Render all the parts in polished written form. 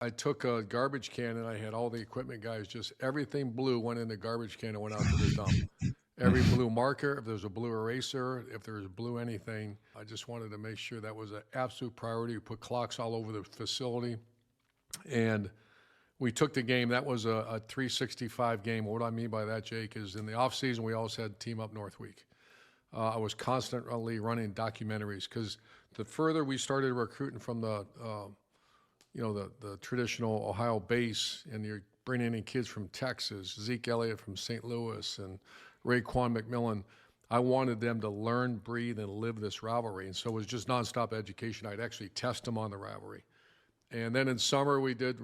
I took a garbage can and I had all the equipment guys, just everything blue went in the garbage can and went out to the dump. Every blue marker, if there's a blue eraser, if there's blue anything, I just wanted to make sure that was an absolute priority. We put clocks all over the facility. And we took the game. That was a 365 game. What I mean by that, Jake, is in the off season we always had Team Up North Week. I was constantly running documentaries because the further we started recruiting from the traditional Ohio base, and you're bringing in kids from Texas, Zeke Elliott from St. Louis, and Raekwon McMillan. I wanted them to learn, breathe, and live this rivalry, and so it was just nonstop education. I'd actually test them on the rivalry. And then in summer, we did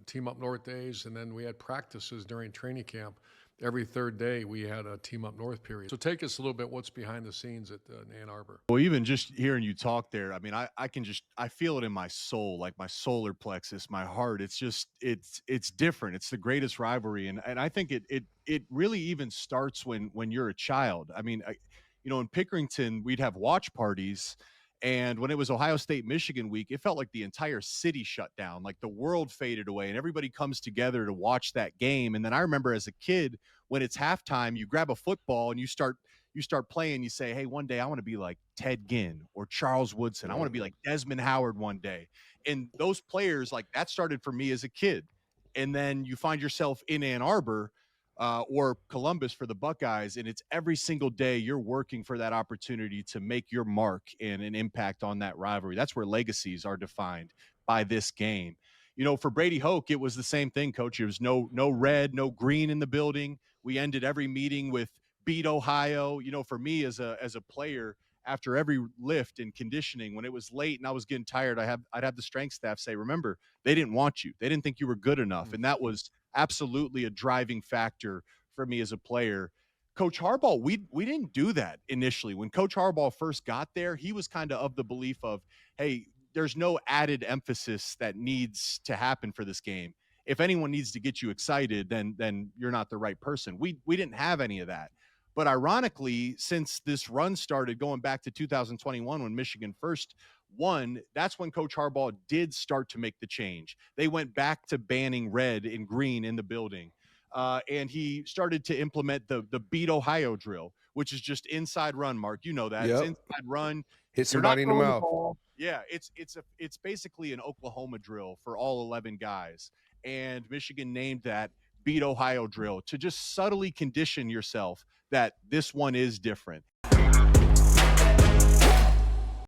Team Up North days, and then we had practices during training camp. Every third day, we had a Team Up North period. So take us a little bit what's behind the scenes at Ann Arbor. Well, even just hearing you talk there, I mean, I feel it in my soul, like my solar plexus, my heart. It's different. It's the greatest rivalry, and I think it really even starts when you're a child. I mean, in Pickerington, we'd have watch parties. And when it was Ohio State Michigan week, it felt like the entire city shut down, like the world faded away, and everybody comes together to watch that game. And then I remember as a kid, when it's halftime, you grab a football and you start playing. You say, "Hey, one day I want to be like Ted Ginn or Charles Woodson. I want to be like Desmond Howard one day." And those players, like that, started for me as a kid. And then you find yourself in Ann Arbor or Columbus for the Buckeyes, and it's every single day you're working for that opportunity to make your mark and an impact on that rivalry. That's where legacies are defined by this game. For Brady Hoke, it was the same thing, Coach. There was no red, no green in the building. We ended every meeting with "Beat Ohio." For me as a player, after every lift and conditioning, when it was late and I was getting tired, I'd have the strength staff say, "Remember, they didn't want you. They didn't think you were good enough," and that was absolutely a driving factor for me as a player. Coach Harbaugh, we didn't do that initially. When Coach Harbaugh first got there, he was kind of the belief of, hey, there's no added emphasis that needs to happen for this game. If anyone needs to get you excited, then you're not the right person. We didn't have any of that. But ironically, since this run started going back to 2021 when Michigan first won, that's when Coach Harbaugh did start to make the change. They went back to banning red and green in the building. And he started to implement the "Beat Ohio" drill, which is just inside run, Mark. You know that. It's Yep. inside run. Hit You're not somebody in the throwing the mouth. ball. Yeah, it's basically an Oklahoma drill for all 11 guys. And Michigan named that "Beat Ohio" drill to just subtly condition yourself that this one is different.